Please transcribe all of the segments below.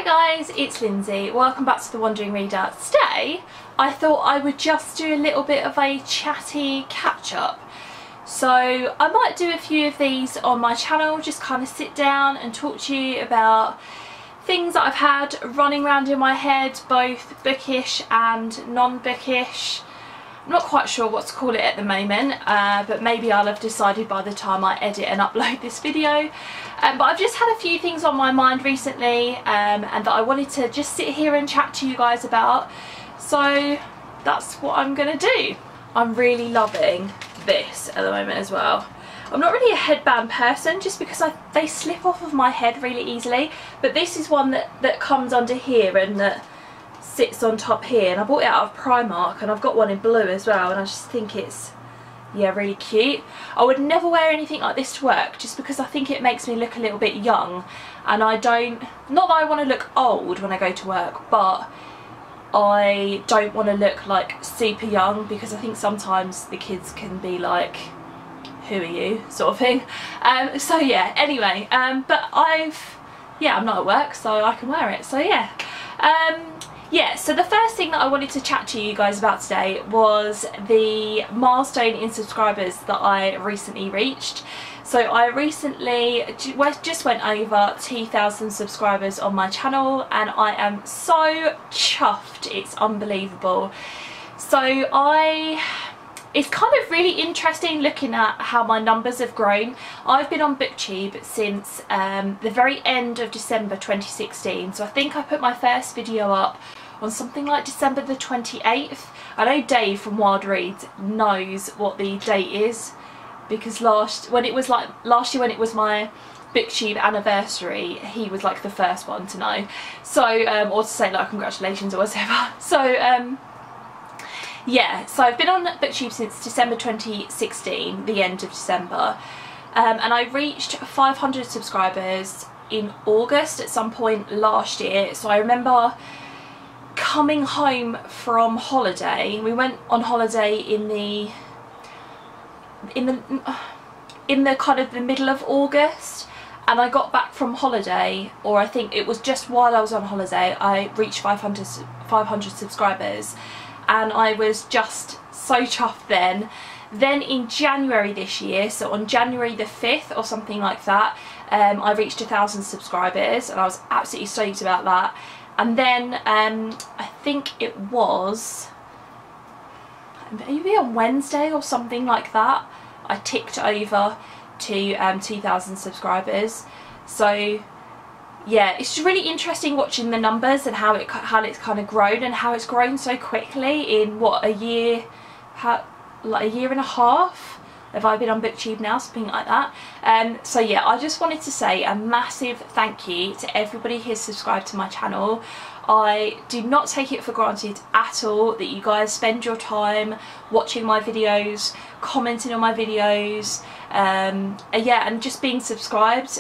Hi guys, it's Lindsay. Welcome back to The Wandering Reader. Today I thought I would just do a little bit of a chatty catch up. So I might do a few of these on my channel, just kind of sit down and talk to you about things that I've had running around in my head, both bookish and non-bookish. I'm not quite sure what to call it at the moment, but maybe I'll have decided by the time I edit and upload this video. But I've just had a few things on my mind recently and that I wanted to just sit here and chat to you guys about. So that's what I'm going to do. I'm really loving this at the moment as well. I'm not really a headband person just because they slip off of my head really easily. But this is one that comes under here and that sits on top here, and I bought it out of Primark, and I've got one in blue as well, and I just think it's, yeah, really cute. I would never wear anything like this to work just because I think it makes me look a little bit young, and I don't, not that I want to look old when I go to work, but I don't want to look like super young because I think sometimes the kids can be like, who are you, sort of thing. So yeah, anyway, but I'm not at work, so I can wear it, so yeah. Yeah, so the first thing that I wanted to chat to you guys about today was the milestone in subscribers that I recently reached. So I recently just went over 2,000 subscribers on my channel, and I am so chuffed, it's unbelievable. So it's kind of really interesting looking at how my numbers have grown. I've been on BookTube since the very end of December 2016, so I think I put my first video up on something like December the 28th. I know Dave from Wild Reads knows what the date is because last year when it was my BookTube anniversary, he was like the first one to know. So or to say like congratulations or whatever. So yeah, so I've been on BookTube since December 2016, the end of December, and I reached 500 subscribers in August at some point last year. So I remember coming home from holiday. We went on holiday in the kind of the middle of August, and I got back from holiday, or I think it was just while I was on holiday, I reached 500 subscribers, and I was just so chuffed then. Then in January this year, so on January the 5th or something like that, I reached 1,000 subscribers, and I was absolutely stoked about that. And then I think it was maybe on Wednesday or something like that, I ticked over to 2,000 subscribers. So yeah, it's really interesting watching the numbers and how it's kind of grown, and how it's grown so quickly in what, a year, like a year and a half. Have I been on BookTube now, something like that. So yeah, I just wanted to say a massive thank you to everybody who's subscribed to my channel. I do not take it for granted at all that you guys spend your time watching my videos, commenting on my videos, yeah, and just being subscribed.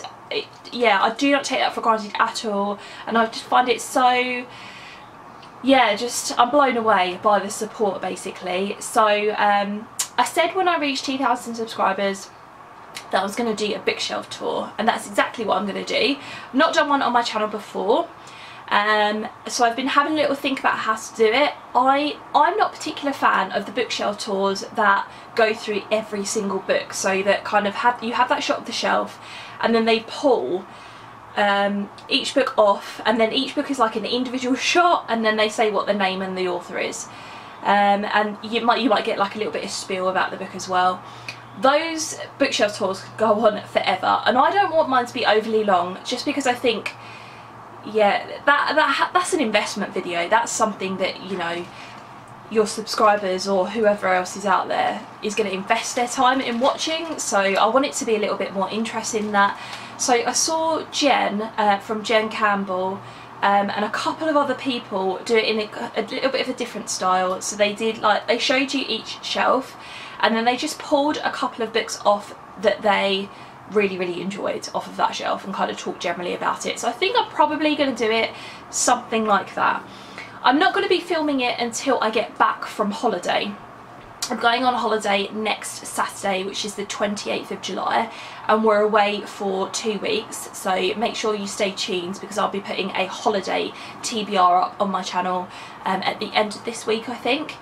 Yeah, I do not take that for granted at all, and I just find it so, yeah, just I'm blown away by the support basically. So I said when I reached 2,000 subscribers that I was going to do a bookshelf tour, and that's exactly what I'm going to do. I've not done one on my channel before, so I've been having a little think about how to do it. I'm not a particular fan of the bookshelf tours that go through every single book, so that kind of you have that shot of the shelf, and then they pull each book off, and then each book is like an individual shot, and then they say what the name and the author is. And you might get like a little bit of spiel about the book as well. Those bookshelf tours go on forever, and I don't want mine to be overly long, just because I think, yeah, that's an investment video. That's something that, you know, your subscribers or whoever else is out there is going to invest their time in watching. So I want it to be a little bit more interesting than that. So I saw Jen from Jen Campbell and a couple of other people do it in a little bit of a different style. So they did, like, they showed you each shelf, and then they just pulled a couple of books off that they really enjoyed off of that shelf and kind of talked generally about it. So I think I'm probably going to do it something like that. I'm not going to be filming it until I get back from holiday. I'm going on holiday next Saturday, which is the 28th of July, and we're away for 2 weeks, so make sure you stay tuned because I'll be putting a holiday TBR up on my channel at the end of this week, I think.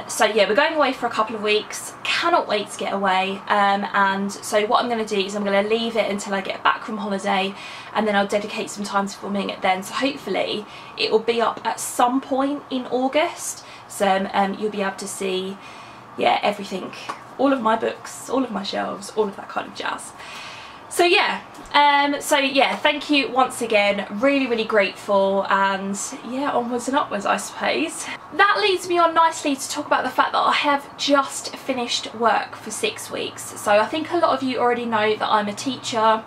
So yeah, we're going away for a couple of weeks, cannot wait to get away, and so what I'm going to do is I'm going to leave it until I get back from holiday, and then I'll dedicate some time to filming it then, so hopefully it will be up at some point in August. So you'll be able to see, yeah, everything, all of my books, all of my shelves, all of that kind of jazz. So yeah, thank you once again, really grateful, and yeah, onwards and upwards I suppose. That leads me on nicely to talk about the fact that I have just finished work for 6 weeks. So I think a lot of you already know that I'm a teacher,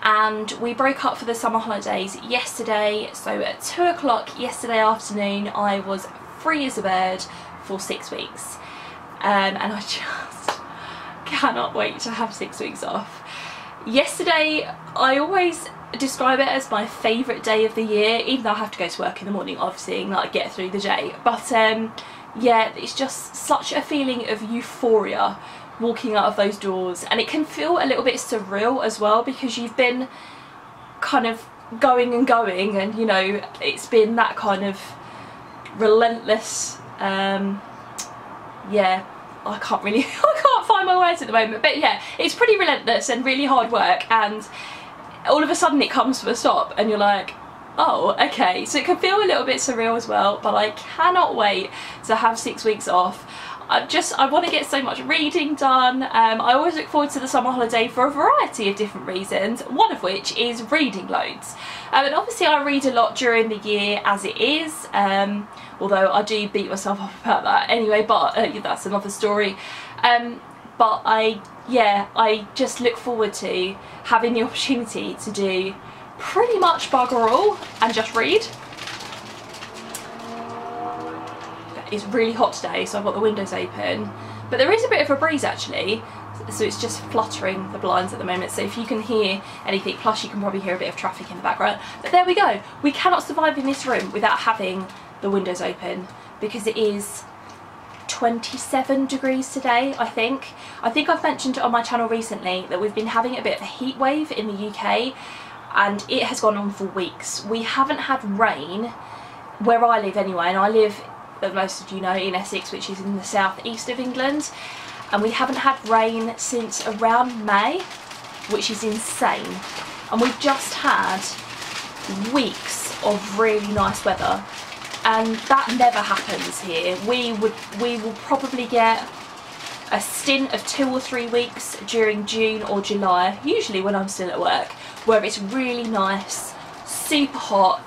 and we broke up for the summer holidays yesterday, so at 2 o'clock yesterday afternoon I was free as a bird for 6 weeks, and I just cannot wait to have 6 weeks off. Yesterday, I always describe it as my favourite day of the year, even though I have to go to work in the morning obviously and like get through the day, but yeah, it's just such a feeling of euphoria walking out of those doors, and it can feel a little bit surreal as well because you've been kind of going and going, and you know, it's been that kind of relentless, yeah, I can't find my words at the moment, but yeah, it's pretty relentless and really hard work, and all of a sudden it comes to a stop and you're like, oh, okay. So it can feel a little bit surreal as well, but I cannot wait to have 6 weeks off. I want to get so much reading done. I always look forward to the summer holiday for a variety of different reasons, one of which is reading loads. And obviously I read a lot during the year as it is, although I do beat myself up about that anyway, but that's another story. But I just look forward to having the opportunity to do pretty much bugger all and just read. It's really hot today, so I've got the windows open, but there is a bit of a breeze actually, so it's just fluttering the blinds at the moment, so if you can hear anything, plus you can probably hear a bit of traffic in the background, but there we go. We cannot survive in this room without having the windows open because it is 27 degrees today, I think. I've mentioned on my channel recently that we've been having a bit of a heat wave in the UK, and it has gone on for weeks. We haven't had rain where I live anyway, and I live, as most of you know, in Essex, which is in the southeast of England, and we haven't had rain since around May, which is insane. And we've just had weeks of really nice weather, and that never happens here. We will probably get a stint of 2 or 3 weeks during June or July, usually when I'm still at work, where it's really nice, super hot.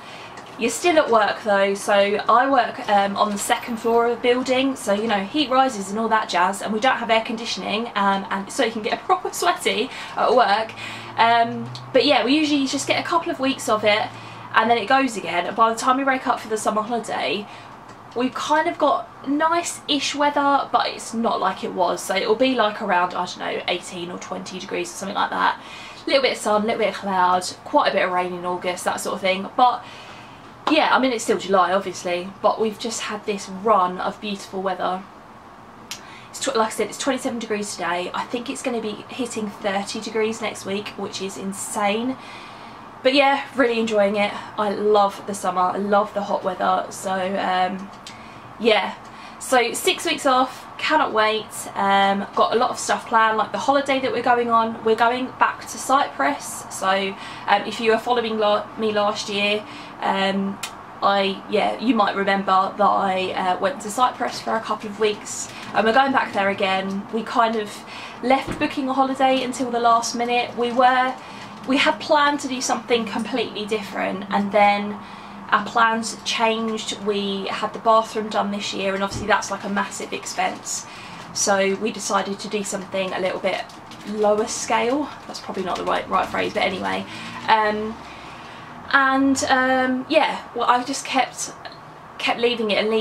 You're still at work though, so I work on the 2nd floor of a building, so you know, heat rises and all that jazz, and we don't have air conditioning, and so you can get proper sweaty at work. But yeah, we usually just get a couple of weeks of it and then it goes again, and by the time we break up for the summer holiday we've kind of got nice-ish weather, but it's not like it was, so it'll be like around, I don't know, 18 or 20 degrees or something like that. A little bit of sun, a little bit of cloud, quite a bit of rain in August, that sort of thing. But yeah, I mean, it's still July obviously, but we've just had this run of beautiful weather. It's like I said, it's 27 degrees today. I think it's going to be hitting 30 degrees next week, which is insane. But yeah, really enjoying it. I love the summer, I love the hot weather, so yeah. So 6 weeks off, cannot wait. Got a lot of stuff planned, like the holiday that we're going on. We're going back to Cyprus, so if you were following me last year, you might remember that I went to Cyprus for a couple of weeks, and we're going back there again. We kind of left booking a holiday until the last minute. We had planned to do something completely different, and then our plans changed. We had the bathroom done this year, and obviously that's like a massive expense, so we decided to do something a little bit lower scale. That's probably not the right phrase, but anyway. Yeah, well, I just kept leaving it, and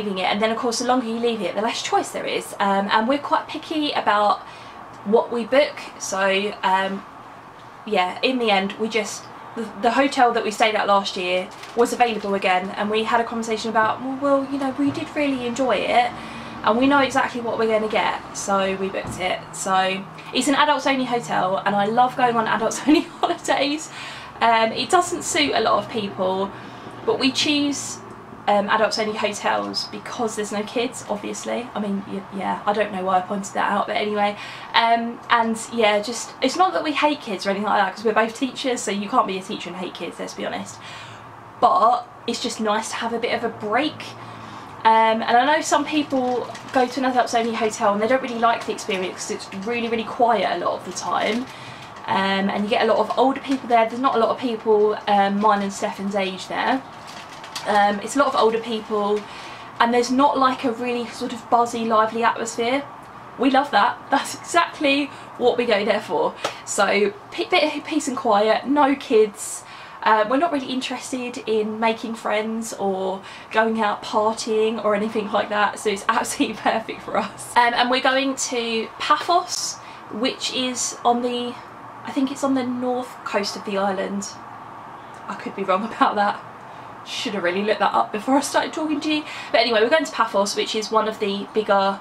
then of course the longer you leave it, the less choice there is, and we're quite picky about what we book, so yeah, in the end we just, the hotel that we stayed at last year was available again, and we had a conversation about, well, you know, we did really enjoy it, and we know exactly what we're going to get, so we booked it. So it's an adults only hotel, and I love going on adults only holidays. It doesn't suit a lot of people, but we choose adults only hotels because there's no kids, obviously. I mean, yeah, I don't know why I pointed that out, but anyway. And yeah, just, it's not that we hate kids or anything like that, because we're both teachers, so you can't be a teacher and hate kids, let's be honest. But it's just nice to have a bit of a break. And I know some people go to an adults only hotel and they don't really like the experience because it's really, really quiet a lot of the time. And you get a lot of older people there. There's not a lot of people mine and Stefan's age there. It's a lot of older people, and there's not like a really sort of buzzy, lively atmosphere. We love that. That's exactly what we go there for. So bit of peace and quiet, no kids. We're not really interested in making friends or going out partying or anything like that, so it's absolutely perfect for us. And we're going to Paphos, which is on the, I think it's on the north coast of the island. I could be wrong about that. Should have really looked that up before I started talking to you. But anyway, we're going to Paphos, which is one of the bigger,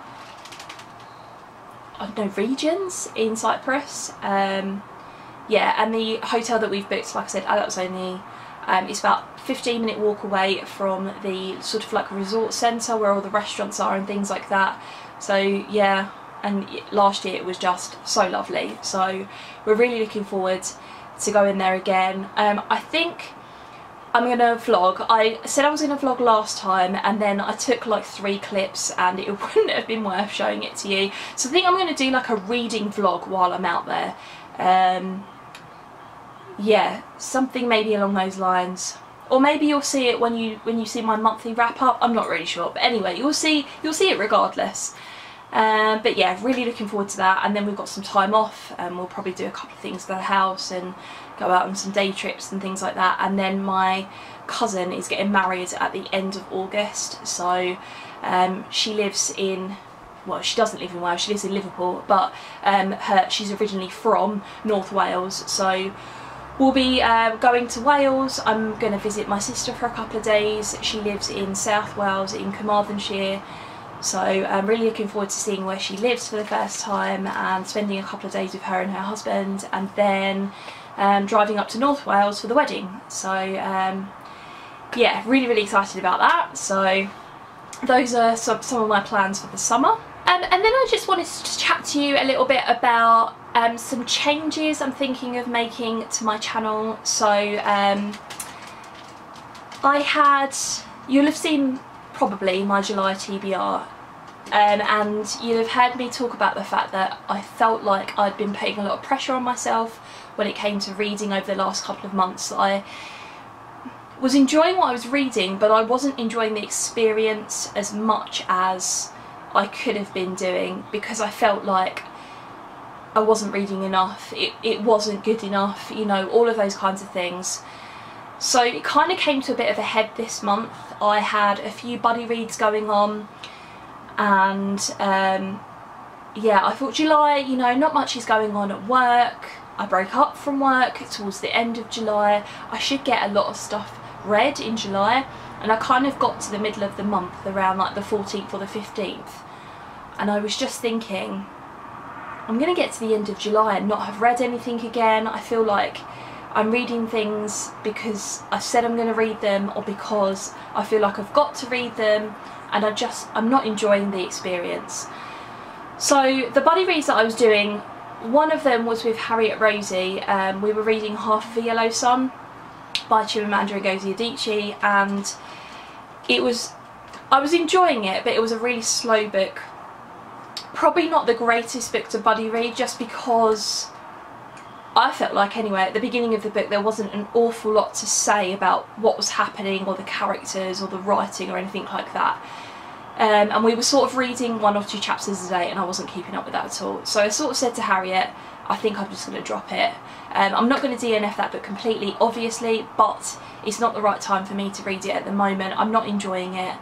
I don't know, regions in Cyprus. Yeah, and the hotel that we've booked, like I said, adults only, it's about a 15-minute walk away from the sort of like resort centre where all the restaurants are and things like that. So yeah, and last year it was just so lovely. So we're really looking forward to going there again. I think I'm going to vlog. I said I was going to vlog last time, and then I took like 3 clips and it wouldn't have been worth showing it to you. So I think I'm going to do like a reading vlog while I'm out there. Yeah, something maybe along those lines, or maybe you'll see it when you see my monthly wrap up. I'm not really sure, but anyway, you'll see it regardless. But yeah, really looking forward to that. And then we've got some time off, and we'll probably do a couple of things to the house and go out on some day trips and things like that. And then my cousin is getting married at the end of August, so she lives in, well, she doesn't live in Wales, she lives in Liverpool, but she's originally from North Wales, so we'll be going to Wales. I'm going to visit my sister for a couple of days. She lives in South Wales in Carmarthenshire, so I'm really looking forward to seeing where she lives for the first time and spending a couple of days with her and her husband, and then driving up to North Wales for the wedding. So yeah, really excited about that. So those are some of my plans for the summer. And then I just wanted to chat to you a little bit about some changes I'm thinking of making to my channel. So you'll have seen probably my July TBR, and you'll have heard me talk about the fact that I felt like I'd been putting a lot of pressure on myself when it came to reading over the last couple of months. I was enjoying what I was reading, but I wasn't enjoying the experience as much as I could have been doing, because I felt like I wasn't reading enough, it wasn't good enough, you know, all of those kinds of things. So it kind of came to a bit of a head this month. I had a few buddy reads going on, and yeah, I thought July, you know, not much is going on at work. I broke up from work towards the end of July. I should get a lot of stuff read in July, and I kind of got to the middle of the month around like the 14th or the 15th, and I was just thinking, I'm going to get to the end of July and not have read anything again. I feel like I'm reading things because I said I'm going to read them, or because I feel like I've got to read them, and I'm not enjoying the experience. So the buddy reads that I was doing, one of them was with Harriet Rosie. We were reading Half of a Yellow Sun by Chimamanda Ngozi Adichie, and I was enjoying it, but it was a really slow book. Probably not the greatest book to buddy read, just because I felt like, anyway, at the beginning of the book there wasn't an awful lot to say about what was happening, or the characters, or the writing, or anything like that. And we were sort of reading 1 or 2 chapters a day, and I wasn't keeping up with that at all. So I sort of said to Harriet, I think I'm just going to drop it. I'm not going to DNF that book completely, obviously, but it's not the right time for me to read it at the moment. I'm not enjoying it,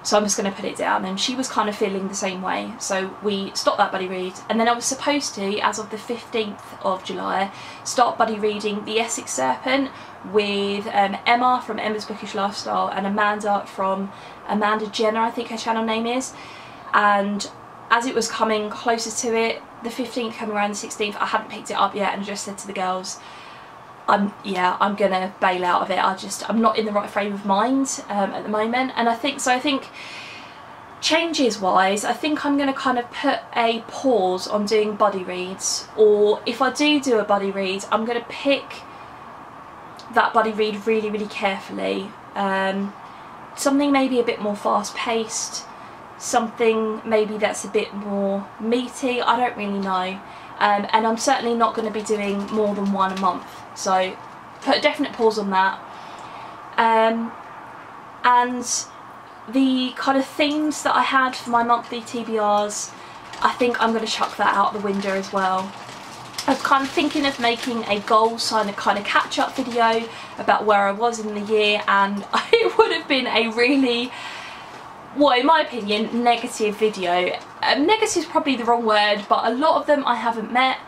so I'm just going to put it down. And she was kind of feeling the same way, so we stopped that buddy read. And then I was supposed to, as of the 15th of July, start buddy reading The Essex Serpent with Emma from Emma's Bookish Lifestyle and Amanda from Amanda Jenner, I think her channel name is. and as it was coming closer to it, the 15th coming around, the 16th, I hadn't picked it up yet, and I just said to the girls, I'm gonna bail out of it. I'm not in the right frame of mind at the moment. And I think changes wise, I think I'm going to kind of put a pause on doing body reads, or if I do a body read, I'm going to pick that body read really, really carefully. Something maybe a bit more fast paced, something maybe that's a bit more meaty, I don't really know. And I'm certainly not going to be doing more than one a month, so put a definite pause on that. And the kind of themes that I had for my monthly TBRs, I think I'm going to chuck that out the window as well. I was kind of thinking of making a goal kind of catch-up video about where I was in the year, and it would have been a really, well, in my opinion, negative video. Negative is probably the wrong word, but a lot of them I haven't met,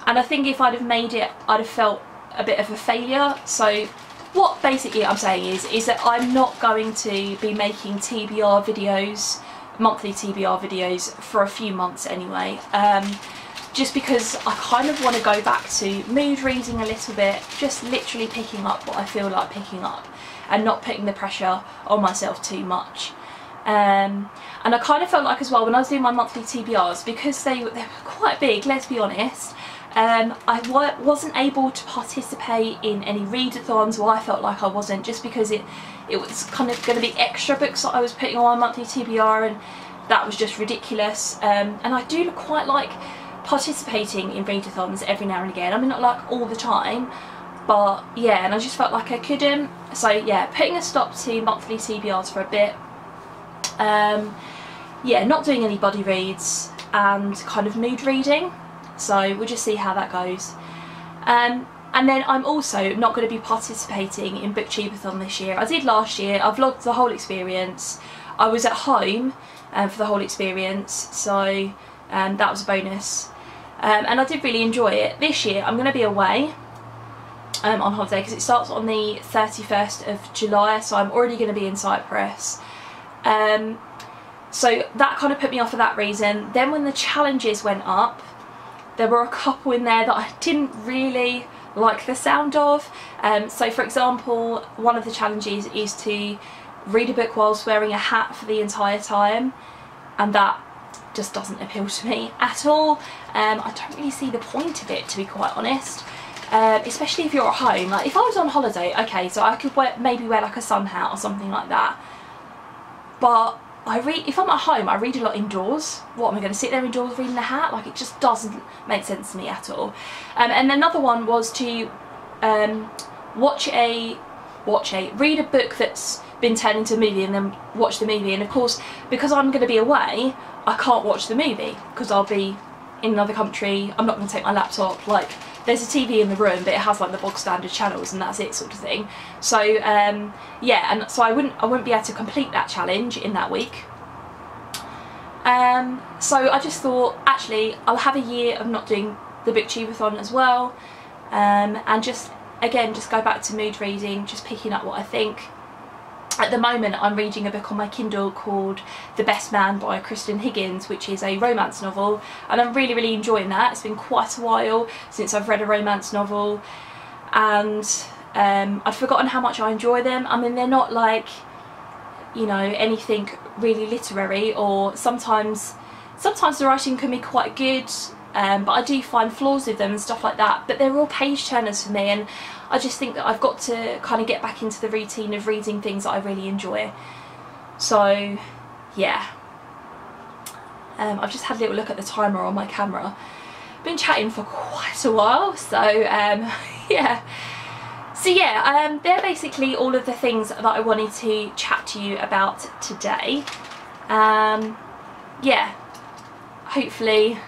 and I think if I'd have made it, I'd have felt a bit of a failure. So what basically I'm saying is that I'm not going to be making TBR videos, monthly TBR videos, for a few months anyway. Just because I kind of want to go back to mood reading a little bit, just literally picking up what I feel like picking up and not putting the pressure on myself too much. And I kind of felt like as well when I was doing my monthly TBRs, because they were quite big, let's be honest, I wasn't able to participate in any readathons. Well, I felt like I wasn't, just because it was kind of going to be extra books that I was putting on my monthly TBR, and that was just ridiculous. And I do quite like participating in readathons every now and again. I mean, not like all the time, but yeah, and I just felt like I couldn't. So yeah, putting a stop to monthly TBRs for a bit. Yeah, not doing any body reads and kind of mood reading. So we'll just see how that goes. And then I'm also not going to be participating in Booktubeathon this year. I did last year. I vlogged the whole experience. I was at home for the whole experience, so that was a bonus. And I did really enjoy it. This year I'm going to be away on holiday, because it starts on the 31st of July, so I'm already going to be in Cyprus. So that kind of put me off for that reason. Then when the challenges went up, there were a couple in there that I didn't really like the sound of. So for example, one of the challenges is to read a book whilst wearing a hat for the entire time, and that just doesn't appeal to me at all. I don't really see the point of it, to be quite honest, especially if you're at home. Like if I was on holiday, okay, so I could maybe wear like a sun hat or something like that, but if I'm at home, I read a lot indoors. What, am I going to sit there indoors reading a hat? Like, it just doesn't make sense to me at all. And another one was to read a book that's been turned into a movie and then watch the movie. And of course, because I'm going to be away, I can't watch the movie because I'll be in another country. I'm not going to take my laptop. Like, there's a TV in the room, but it has like the bog standard channels and that's it, sort of thing. So yeah, and so I wouldn't be able to complete that challenge in that week. So I just thought, actually, I'll have a year of not doing the Booktubeathon as well, and just go back to mood reading, just picking up what I think. At the moment I'm reading a book on my Kindle called The Best Man by Kristen Higgins, which is a romance novel, and I'm really, really enjoying that. It's been quite a while since I've read a romance novel, and I'd forgotten how much I enjoy them. I mean, they're not like, you know, anything really literary, or sometimes the writing can be quite good, but I do find flaws with them and stuff like that, but they're all page turners for me, and I just think that I've got to kind of get back into the routine of reading things that I really enjoy. So yeah, I've just had a little look at the timer on my camera. Been chatting for quite a while, so yeah. So yeah, they're basically all of the things that I wanted to chat to you about today. Yeah, hopefully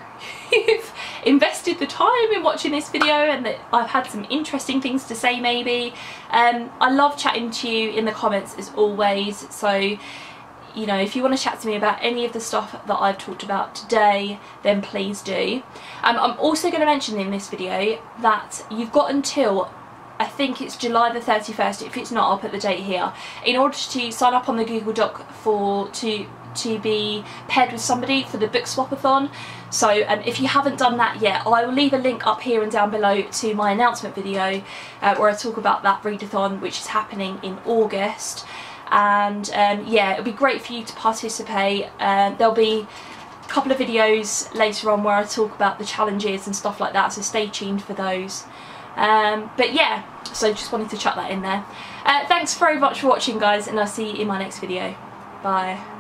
you've invested the time in watching this video and that I've had some interesting things to say maybe. I love chatting to you in the comments as always, so you know, if you want to chat to me about any of the stuff that I've talked about today, then please do. I'm also going to mention in this video that you've got until, I think it's July the 31st, if it's not I'll put the date here, in order to sign up on the Google Doc to to be paired with somebody for the book swap-a-thon. So if you haven't done that yet, I will leave a link up here and down below to my announcement video where I talk about that readathon, which is happening in August. And yeah, it'll be great for you to participate. There'll be a couple of videos later on where I talk about the challenges and stuff like that, so stay tuned for those. But yeah, so just wanted to chuck that in there. Thanks very much for watching, guys, and I'll see you in my next video. Bye.